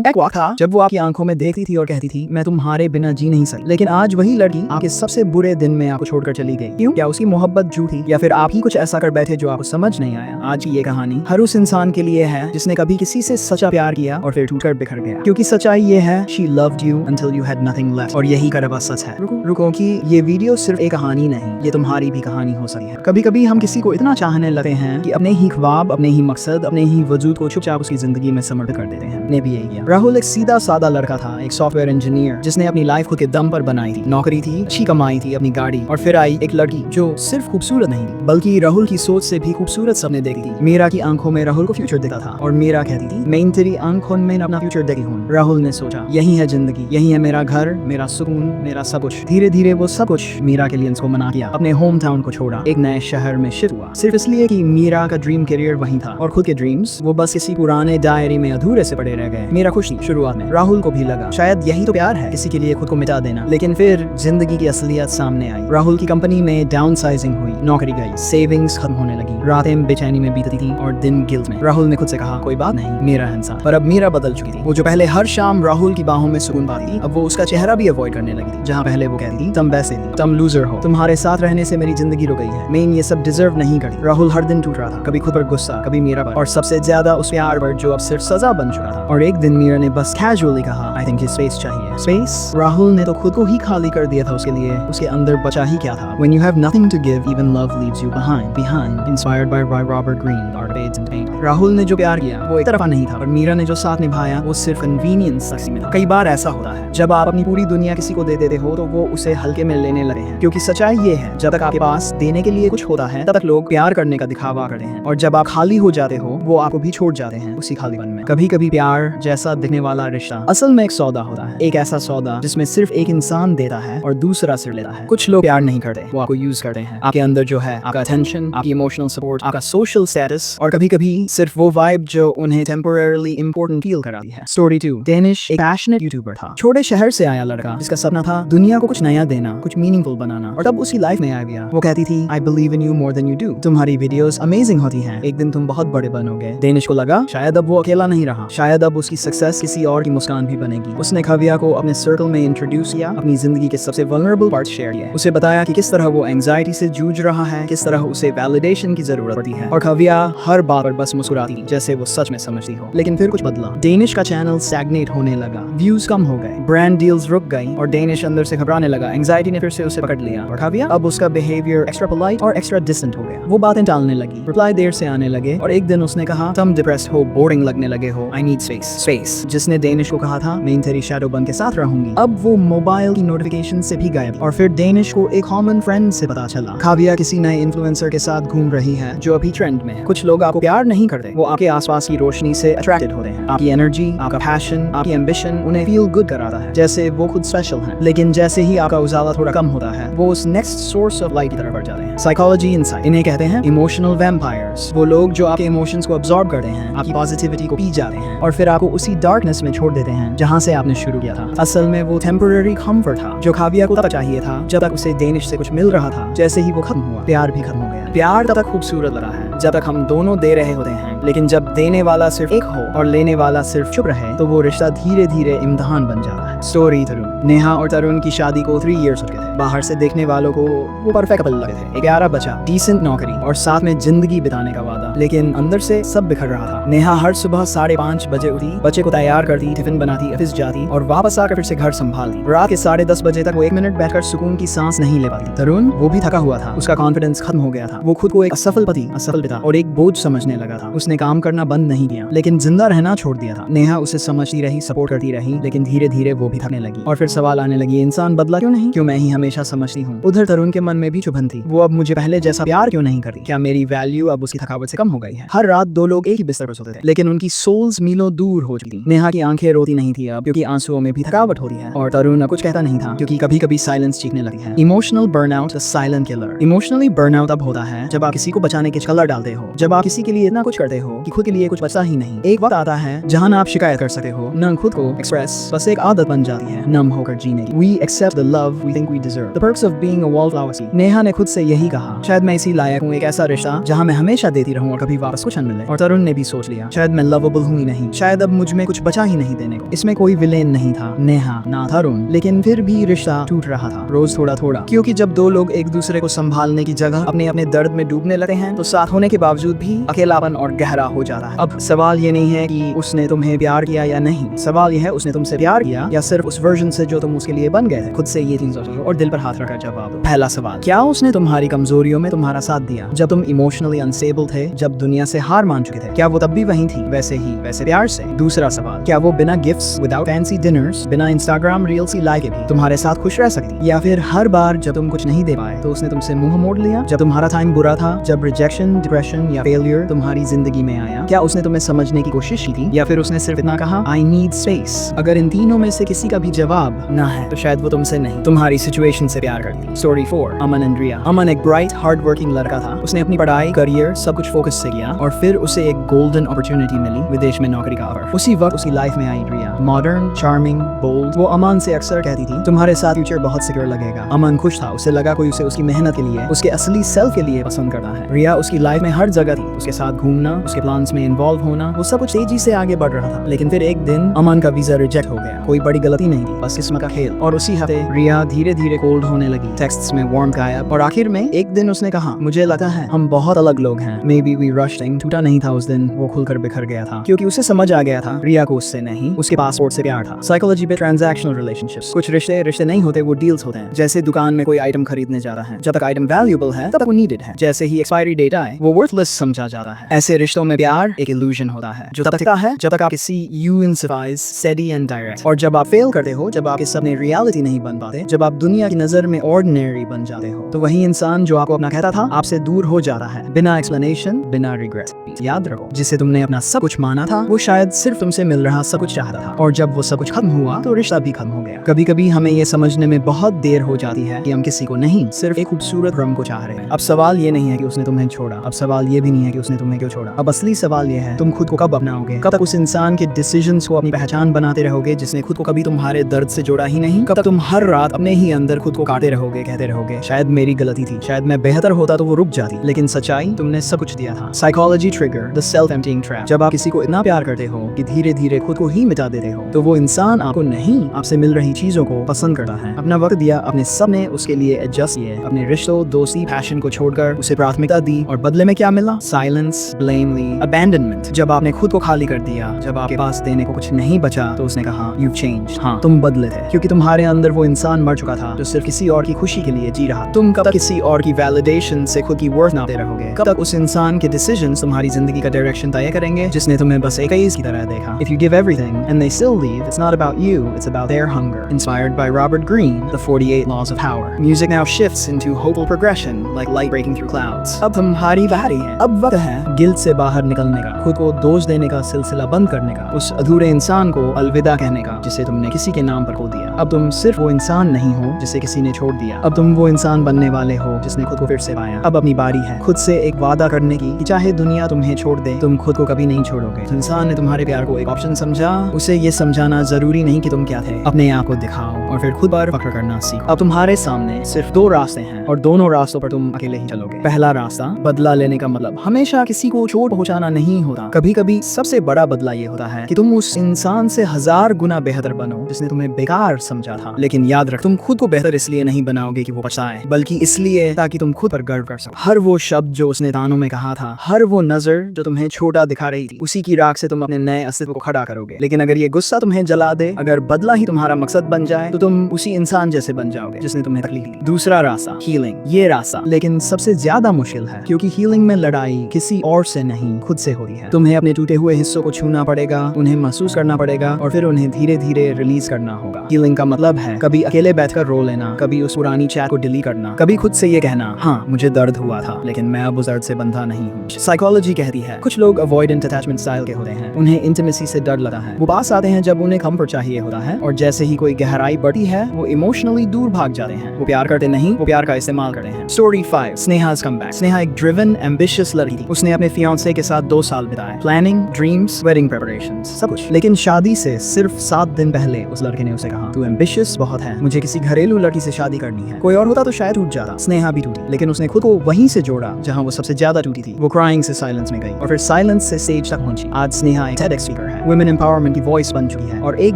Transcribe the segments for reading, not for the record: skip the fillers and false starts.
एक वक्त था जब वो आपकी आंखों में देखती थी और कहती थी मैं तुम्हारे बिना जी नहीं सकती। लेकिन आज वही लड़की आपके सबसे बुरे दिन में आपको छोड़कर चली गई। क्यों? क्या उसकी मोहब्बत झूठी या फिर आप ही कुछ ऐसा कर बैठे जो आपको समझ नहीं आया? आज की ये कहानी हर उस इंसान के लिए है जिसने कभी किसी से सच्चा प्यार किया और फिर टूटकर बिखर गया। क्योंकि सच्चाई ये है, she loved you until you had nothing left। और यही कड़वा सच है। रुको कि ये वीडियो सिर्फ एक कहानी नहीं, ये तुम्हारी भी कहानी हो सकती है। कभी कभी हम किसी को इतना चाहने लगते हैं कि अपने ही ख्वाब, अपने ही मकसद, अपने ही वजूद को चुपचाप उसकी जिंदगी में समर्पित कर देते हैं। ने भी यही किया। राहुल एक सीधा सादा लड़का था, एक सॉफ्टवेयर इंजीनियर जिसने अपनी लाइफ खुद के दम पर बनाई थी। नौकरी थी, अच्छी कमाई थी, अपनी गाड़ी, और फिर आई एक लड़की जो सिर्फ खूबसूरत नहीं थी बल्कि राहुल की सोच से भी खूबसूरत सपने देखती थी। मीरा की आंखों में राहुल को फ्यूचर दिखता था और मीरा कहती थी मैं इन तेरी आंखों में अपना फ्यूचर देखी हूँ। राहुल ने सोचा यही है जिंदगी, यही है मेरा घर, मेरा सुकून, मेरा सब कुछ। धीरे धीरे वो सब कुछ मीरा के लिए उसको मना किया, अपने होम टाउन को छोड़ा, एक नए शहर में शिफ्ट हुआ, सिर्फ इसलिए कि मीरा का ड्रीम करियर वहीं था और खुद के ड्रीम्स वो बस किसी पुराने डायरी में अधूरे से पड़े रह गए। मीरा खुश थी शुरुआत में, राहुल को भी लगा शायद यही तो प्यार है, किसी के लिए खुद को मिटा देना। लेकिन फिर जिंदगी की असलियत सामने आई। राहुल की कंपनी में डाउनसाइजिंग हुई, नौकरी गई, सेविंग्स खत्म होने लगी, रातें बेचैनी में बीतती थी और दिन गिल्ट में। राहुल ने खुद से कहा कोई बात नहीं, मेरा इंसान। पर अब मीरा बदल चुकी थी। वो जो पहले हर शाम राहुल की बाहों में सुकून पाती थी, अब वो उसका चेहरा भी अवॉइड करने लगी थी। जहाँ पहले वो कहती थी तुम वैसे नहीं, तुम लूजर हो, तुम्हारे साथ रहने से मेरी जिंदगी रुक गई है, मैं ये सब डिजर्व नहीं करती। राहुल हर दिन टूट रहा था, कभी खुद पर गुस्सा, कभी मीरा पर, और सबसे ज्यादा उस प्यार पर जो अब सिर्फ सजा बन चुका था। और एक दिन मीरा ने बस कैजुअली कहा आई थिंक स्पेस चाहिए। स्पेस? राहुल ने तो खुद को ही खाली कर दिया था उसके लिए, उसके अंदर बचा ही क्या था? When you have nothing to give, even love leaves you behind. Inspired by Robert Greene, Art of AIDS and Pain। Rahul ने जो प्यार किया वो एक तरफा नहीं था, और मीरा ने जो साथ निभाया वो सिर्फ कन्वीनियंस तक में था। कई बार ऐसा होता है जब आप अपनी पूरी दुनिया किसी को दे देते हो तो वो उसे हल्के में लेने लगे हैं। क्योंकि सच्चाई ये है जब तक आपके पास देने के लिए कुछ होता है तब तक लोग प्यार करने का दिखावा करते हैं, और जब आप खाली हो जाते हो वो आपको भी छोड़ जाते हैं उसी खालीपन में। कभी कभी प्यार जैसा दिखने वाला रिश्ता असल में एक सौदा होता है, एक ऐसा सौदा जिसमें सिर्फ एक इंसान देता है और दूसरा सिर्फ लेता है। कुछ लोग प्यार नहीं करते, वो आपको यूज करते हैं। आपके अंदर जो है आपका अटेंशन, आपकी इमोशनल सपोर्ट, आपका सोशल स्टेटस, और कभी कभी सिर्फ वो वाइब जो उन्हें टेम्पोरेरली इंपॉर्टेंट फील कराती है। स्टोरी 2। डेनिश एक पैशनेट यूट्यूबर था, छोटे शहर से आया लड़का जिसका सपना था दुनिया को कुछ नया देना, कुछ मीनिंगफुल बनाना, और तब उसकी लाइफ में आ गया। वो कहती थी I believe in you more than you do, तुम्हारी वीडियोस अमेजिंग होती हैं, एक दिन तुम बहुत बड़े बनोगे। डेनिश को लगा शायद अब वो अकेला नहीं रहा, शायद अब उसकी सक्सेस किसी और की मुस्कान भी बनेगी। उसने खविया को अपने सर्कल में इंट्रोड्यूस किया, अपनी जिंदगी के सबसे वल्नरेबल पार्ट शेयर किए, उसे बताया कि किस तरह वो एंजाइटी से जूझ रहा है, किस तरह उसे वैलिडेशन की जरूरत पड़ती है, और खविया हर बात पर बस मुस्कुराती जैसे वो सच में समझती हो। लेकिन फिर कुछ बदला, डेनिश का चैनल स्टैग्नेट होने लगा, व्यूज कम हो गए, ब्रांड डील्स रुक गई, और डेनिश अंदर से घबराने लगा। एंजाइटी ने फिर से उसे पकड़ लिया, और खविया अब उसका बिहेवियर एक्स्ट्रा पोलाइट और एक्स्ट्रा डिस्टेंट हो गया। वो बातें टालने लगी, रिप्लाई देर से आने लगे, और एक दिन उसने कहा तुम डिप्रेस्ड हो, बोरिंग लगने लगे हो, आई नीड स्पेस। स्पेस जिसने डेनिश को कहा था मैं तेरी शैडो बन के साथ रहूंगी, अब वो मोबाइल की नोटिफिकेशन से भी गायब। और फिर डेनिश को एक कॉमन फ्रेंड से पता चला खविया किसी नए इन्फ्लुएंसर के साथ घूम रही है जो अभी ट्रेंड में है। कुछ लोग आपको प्यार नहीं करते, वो आपके आसपास की रोशनी से अट्रैक्टेड होते हैं। आपकी एनर्जी, आपका पैशन, आपकी एम्बिशन उन्हें फील गुड कराता है, जैसे वो खुद स्पेशल हैं। लेकिन जैसे ही आपका उजाला थोड़ा कम होता है वो उस नेक्स्ट सोर्स ऑफ लाइट की तरफ बढ़ जाते हैं। साइकोलॉजी इनसाइट इन्हें कहते हैं इमोशनल वैम्पायर्स। वो लोग जो आपके इमोशंस को अब्सॉर्ब करते हैं, आपकी पॉजिटिविटी को पी जाते हैं और फिर आपको उसी डार्कनेस में छोड़ देते हैं जहां से आपने शुरू किया था। असल में वो टेम्पररी कंफर्ट था जो खविया को तब चाहिए था जब तक उसे डेनिश से कुछ मिल रहा था। जैसे ही वो खत्म हुआ प्यार भी खत्म हो गया। प्यार तब तक खूबसूरत लगा है जब तक हम दोनों दे रहे होते हैं, लेकिन जब देने वाला सिर्फ एक हो और लेने वाला सिर्फ चुप रहे तो वो रिश्ता धीरे धीरे इम्तिहान बन जाता है। स्टोरी तरुण। नेहा और तरुण की शादी को 3 इयर्स हो गए थे। बाहर से देखने वालों को वो परफेक्ट कपल लगे थे, एक प्यारा बच्चा, डिसेंट नौकरी और साथ में जिंदगी बिताने का वादा। लेकिन अंदर से सब बिखर रहा था। नेहा हर सुबह 5:30 बजे उठी, बच्चे को तैयार करती, टिफिन बनाती, ऑफिस जाती और वापस आकर फिर से घर संभालती। रात के 10:30 बजे तक वो 1 मिनट बैठकर सुकून की सांस नहीं ले पाती। तरुण वो भी थका हुआ था, उसका कॉन्फिडेंस खत्म हो गया था। वो खुद को एक असफल पति, असफल पिता और एक बोझ समझने लगा था। उसने काम करना बंद नहीं किया लेकिन जिंदा रहना छोड़ दिया था। नेहा उसे समझती रही, सपोर्ट करती रही, लेकिन धीरे धीरे वो भी थकने लगी। और फिर सवाल आने लगी इंसान बदला क्यों नहीं, क्यों मैं ही हमेशा समझती हूँ। उधर तरुण के मन में भी चुभन थी, वो अब मुझे पहले जैसा प्यार क्यों नहीं करती, क्या मेरी वैल्यू अब उसकी थकावट से कम हो गई है। हर रात 2 लोग एक ही बिस्तर पर सोते थे लेकिन उनकी सोल्स मीलों दूर हो चुकी थी। नेहा की आंखें रोती नहीं थी अब क्योंकि आंसुओं में भी थकावट होती है और तरुण कुछ कहता नहीं था क्योंकि कभी कभी साइलेंस चीखने लगती है। Emotional burnout, the silent killer. Emotionally burnout तब होता है जब आप किसी को बचाने के कलर डालते हो, जब आप किसी के लिए इतना कुछ करते हो कि खुद के लिए कुछ बचा ही नहीं। एक वक्त आता है जहां ना आप शिकायत कर सकते हो न खुद को एक्सप्रेस, बस एक आदत बन जाती है नम होकर जीने की। We accept the love we think we deserve. The perks of being a wallflower seed. Neha ने खुद से यही कहा, शायद मैं इसी लायक हूँ एक ऐसा रिश्ता जहाँ मैं हमेशा देती रहूँ और कभी वापस कुछ न मिले। और तरुण ने भी सोच लिया, शायद मैं लवेबल हूँ ही नहीं, शायद अब मुझ में कुछ बचा ही नहीं देने को। इसमें कोई विलेन नहीं था, नेहा ना तरुण, लेकिन फिर भी रिश्ता टूट रहा था रोज थोड़ा थोड़ा। क्योंकि जब दो लोग एक दूसरे को संभालने की जगह अपने अपने दर्द में डूबने लगते हैं तो साथ होने के बावजूद भी अकेलापन और गहरा हो जाता है। अब सवाल ये नहीं है कि उसने तुम्हें प्यार किया या नहीं, सवाल यह है उसने तुमसे प्यार किया या सिर्फ उस वर्जन से जो तुम उसके लिए बन गए थे। खुद से ये तीन सोचो और दिल पर हाथ रखकर जवाब दो। पहला सवाल, क्या उसने तुम्हारी कमजोरियों में तुम्हारा साथ दिया जब तुम इमोशनली अनस्टेबल थे, जब दुनिया से हार मान चुके थे? क्या वो तब भी वहीं थी, वैसे ही वैसे प्यार से? दूसरा सवाल, क्या वो बिना गिफ्ट्स, विदाउट फैंसी डिनर्स, बिना इंस्टाग्राम रील्स ही लाइक भी तुम्हारे साथ खुश रह सकती? या फिर हर बार जब तुम कुछ नहीं दे पाए तो उसने तुमसे मुंह मोड़ लिया? जब तुम्हारा टाइम बुरा था, जब रिजेक्शन, डिप्रेशन या फेलियर तुम्हारी जिंदगी में आया, क्या उसने तुम्हें समझने की कोशिश की थी या फिर उसने सिर्फ इतना कहा आई नीड स्पेस? अगर इन तीनों में से किसी का भी जवाब ना है तो शायद वो तुमसे नहीं, तुम्हारी सिचुएशन से प्यार करती। स्टोरी 4, अमन एंड रिया। अमन एक ब्राइट हार्ड वर्किंग लड़का था। उसने अपनी पढ़ाई, करियर सब कुछ फोकस से किया और फिर उसे एक गोल्डन अपॉर्चुनिटी मिली, विदेश में नौकरी का ऑफर। उसी वक्त उसकी लाइफ में आई रिया, मॉडर्न, चार्मिंग, बोल्ड। वो अमन से अक्सर कहती थी तुम्हारे साथ फ्यूचर बहुत सिक्योर लगेगा। अमन खुश था, उसे लगा कोई उसे उसकी मेहनत के लिए, उसके असली सेल्फ के लिए पसंद करता है। रिया उसकी लाइफ में हर जगह थी, उसके साथ घूमना, उसके प्लान्स में इन्वॉल्व होना, वो सब कुछ तेजी से आगे बढ़ रहा था। लेकिन फिर एक दिन अमन का वीजा रिजेक्ट हो गया। कोई बड़ी गलती नहीं थी, बस किस्मत का खेल। और उसी हफ्ते रिया धीरे धीरे कोल्ड होने लगी, टेक्स्ट्स में वार्म गायब। और आखिर में एक दिन उसने कहा मुझे लगता है हम बहुत अलग लोग हैं, maybe we rushed things. टूटा नहीं था उस दिन, वो खुलकर बिखर गया था क्योंकि उसे समझ आ गया था रिया को उससे नहीं, उसके पासपोर्ट से प्यार था। साइकोलॉजी पे ट्रांजैक्शनल रिलेशनशिप्स, कुछ रिश्ते रिश्ते नहीं होते, वो डील्स होते हैं। जैसे दुकान में कोई आइटम खरीदने जा रहा है, जब तक आइटम वैल्यूएबल है तब तक वो नीडेड है, जैसे ही एक्सपायरी डेट आए वो वर्थलेस समझा जाता है। ऐसे रिश्तों में प्यार एक इल्यूजन होता है जो तब तक टिकता है जब तक आप किसी यू इंसिफाइज, स्टेडी एंड डायरेक्ट। और जब आप फेल करते हो, जब आपके सपने रियलिटी नहीं बन पाते, जब आप दुनिया की नजर में ऑर्डिनरी बन जाते हो, तो वही इंसान जो आपको अपना कहता था आपसे दूर हो जाता है, बिना एक्सप्लेनेशन, बिना रिग्रेट। याद रखो, जिसे तुमने अपना सब कुछ माना था वो शायद सिर्फ तुमसे मिल रहा सब कुछ चाहता था, और जब वो सब कुछ खत्म हुआ तो रिश्ता भी खत्म हो गया। कभी कभी हमें ये समझने में बहुत देर हो जाती है कि हम किसी को नहीं, सिर्फ एक खूबसूरत रंग को चाह रहे हैं। अब सवाल ये नहीं है कि उसने तुम्हें छोड़ा, अब सवाल ये भी नहीं है कि उसने तुम्हें क्यों छोड़ा। अब असली सवाल ये है तुम खुद को कब अपनाओगे, कब तक उस इंसान के डिसीजंस को अपनी पहचान बनाते रहोगे जिसने खुद को कभी तुम्हारे दर्द से जोड़ा ही नहीं। कब तक तुम हर रात अपने ही अंदर खुद को काटते रहोगे, कहते रहोगे शायद मेरी गलती थी, शायद मैं बेहतर होता तो वो रुक जाती, लेकिन सच्चाई तुमने सब कुछ दिया था। Psychology trigger, the self emptying trap. जब आप किसी को इतना प्यार करते हो कि धीरे धीरे खुद को ही मिटा देते हो तो वो इंसान आपको नहीं, आपसे मिल रही चीजों को पसंद करता है। अपना वक्त दिया, अपने सपने उसके लिए एडजस्ट किए, अपने रिश्तों, दोस्ती, पैशन को छोड़कर उसे प्राथमिकता दी, और बदले में क्या मिला? Silence, blame, abandonment. जब आपने खुद को खाली कर दिया, जब आपके पास देने को कुछ नहीं बचा तो उसने कहा यू चेंज्ड। हाँ, तुम बदले थे क्योंकि तुम्हारे अंदर वो इंसान मर चुका था जो सिर्फ किसी और की खुशी के लिए जी रहा। तुम कब तक किसी और की वैलिडेशन से खुद की वर्थ नापते रहोगे? कब तक उस इंसान के डिसीजंस तुम्हारी जिंदगी का डायरेक्शन तय करेंगे जिसने तुम्हें बस एक की तरह देखा? If you give everything and they still leave, it's not about you, it's about their hunger. Inspired by Robert Greene, The 48 Laws of Power. Music now shifts into hopeful progression, like light breaking through clouds. अब तुम्हारी बारी है, अब वक्त है guilt से बाहर निकलने का, खुद को दोष देने का सिलसिला बंद करने का, उस अधूरे इंसान को अलविदा कहने का जिसे तुमने किसी के नाम पर खो दिया। अब तुम सिर्फ वो इंसान नहीं हो जिसे किसी ने छोड़ दिया, अब तुम वो इंसान बनने वाले हो जिसने खुद को फिर से पाया। अब अपनी बारी है खुद से एक वादा करने की कि चाहे दुनिया तुम्हें छोड़ दे, तुम खुद को कभी नहीं छोड़ोगे। उस इंसान ने तुम्हारे प्यार को एक ऑप्शन समझा, उसे ये समझाना जरूरी नहीं कि तुम क्या थे। अपने आप को दिखाओ और फिर खुद पर फख्र करना सीखो। अब तुम्हारे सामने सिर्फ दो रास्ते हैं और दोनों रास्तों पर तुम अकेले ही चलोगे। पहला रास्ता, बदला लेने का मतलब हमेशा किसी को चोट पहुंचाना नहीं होता। कभी कभी सबसे बड़ा बदला ये होता है कि तुम उस इंसान से 1000 गुना बेहतर बनो जिसने तुम्हें बेकार समझा था। लेकिन याद रख, तुम खुद को बेहतर इसलिए नहीं बनाओगे कि वो पछताए, बल्कि इसलिए ताकि तुम खुद पर गर्व कर सको। हर वो शब्द जो उसने तानों में कहा था, हर वो नजर जो तुम्हें छोटा दिखा रही थी, उसी की राख से तुम अपने नए अस्तित्व को खड़ा करोगे। लेकिन अगर ये गुस्सा तुम्हें जला दे, अगर बदला ही तुम्हारा मकसद बन जाए, तो तुम उसी इंसान जैसे बन जाओगे जिसने तुम्हें तकलीफ दी। दूसरा रास्ता, हीलिंग। ये रास्ता लेकिन सबसे ज्यादा मुश्किल है क्योंकि हीलिंग में लड़ाई किसी और से नहीं, खुद से होती है। तुम्हें अपने टूटे हुए हिस्सों को छूना पड़ेगा, उन्हें महसूस करना पड़ेगा और फिर उन्हें धीरे धीरे रिलीज करना होगा। हीलिंग का मतलब है कभी अकेले बैठकर रो लेना, कभी उस पुरानी चैट को डिलीट करना, कभी खुद से ये कहना हाँ मुझे दर्द हुआ था लेकिन मैं अब उस दर्द से बंधा नहीं हूँ। साइकोलॉजी कहती है कुछ लोग अवॉइडेंट अटैचमेंट स्टाइल के होते हैं, उन्हें इंटीमेसी से डर लगता है। वो पास आते हैं जब उन्हें कंफर्ट चाहिए होता है और जैसे ही कोई गहराई बढ़ती है वो इमोशनली दूर भाग जाते हैं। वो प्यार करते नहीं, वो प्यार का इस्तेमाल करते हैं। Story 5, स्नेहा's comeback। स्नेहा एक ड्रिवन एम्बिशियस लड़की थी। उसने अपने फियांसे के साथ 2 साल बिताए, प्लानिंग, ड्रीम्स, वेडिंग प्रिपरेशंस, सब कुछ। लेकिन शादी से सिर्फ 7 दिन पहले उस लड़के ने उसे कहा, तू एम्बिशियस बहुत है, मुझे किसी घरेलू लड़की से शादी करनी है। कोई और होता तो शायद टूट जाता। स्नेहा भी टूटी, लेकिन उसने खुद को वहीं से जोड़ा जहां वो सबसे ज्यादा टूटी थी। वो क्राइंग से साइलेंस में गई और फिर साइलेंस से स्टेज तक पहुंची। आज स्नेहा एक TEDx स्पीकर है, वुमेन एम्पावरमेंट की वॉइस बन चुकी है। और एक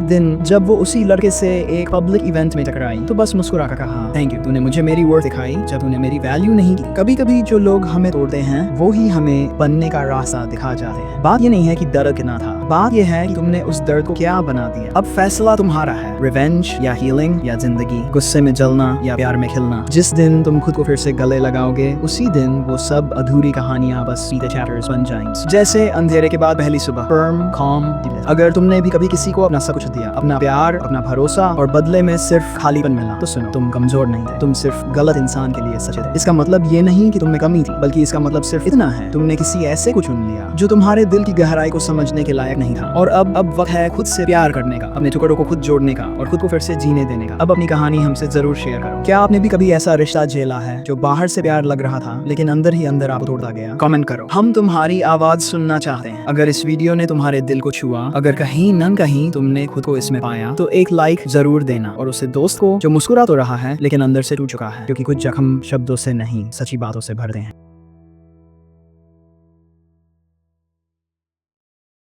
दिन जब वो उसी लड़के से एक पब्लिक इवेंट में टकराई तो बस मुस्कुरा कर कहा, थैंक यू, तूने मुझे मेरी वर्थ दिखाई जब तूने मेरी वैल्यू नहीं की। कभी कभी जो लोग हमें तोड़ते हैं वो ही हमें बनने का रास्ता दिखा जाते हैं। बात ये नहीं है कि दर्द कितना था, बात ये है कि तुमने उस दर्द को क्या बना दिया। अब फैसला तुम्हारा है, रिवेंज या हीलिंग या जिंदगी, गुस्से में जलना या प्यार में खिलना। जिस दिन तुम खुद को फिर से गले लगाओगे उसी दिन वो सब अधूरी कहानियां बस सीधे चैप्टर्स बन जाएंगी। जैसे अंधेरे के बाद पहली सुबह, फर्म, calm। अगर तुमने भी कभी किसी को अपना सब कुछ दिया, अपना प्यार, अपना भरोसा, और बदले में सिर्फ खालीपन मिला, तो सुनो, तुम कमजोर नहीं थे, तुम सिर्फ गलत इंसान के लिए सच्चे थे। इसका मतलब ये नहीं कि तुमने कमी थी, बल्कि इसका मतलब सिर्फ इतना है, तुमने किसी ऐसे को चुन लिया जो तुम्हारे दिल की गहराई को समझने के लायक नहीं था। और अब वक्त है खुद से प्यार करने का, अपने टुकड़ों को खुद जोड़ने का और खुद को फिर से जीने देने का। अब अपनी कहानी हमसे जरूर शेयर करो। क्या आपने भी कभी ऐसा रिश्ता झेला है जो बाहर से प्यार लग रहा था लेकिन अंदर ही अंदर आपको तोड़ता गया? कमेंट करो, हम तुम्हारी आवाज सुनना चाहते हैं। अगर इस वीडियो ने तुम्हारे दिल को छुआ, अगर कहीं न कहीं तुमने खुद को इसमें पाया, तो एक लाइक जरूर देना और उसे दोस्त को जो मुस्कुरा तो रहा है लेकिन अंदर से टूट चुका है, क्योंकि कुछ जख्म शब्दों से नहीं, सच्ची बातों से भरते हैं।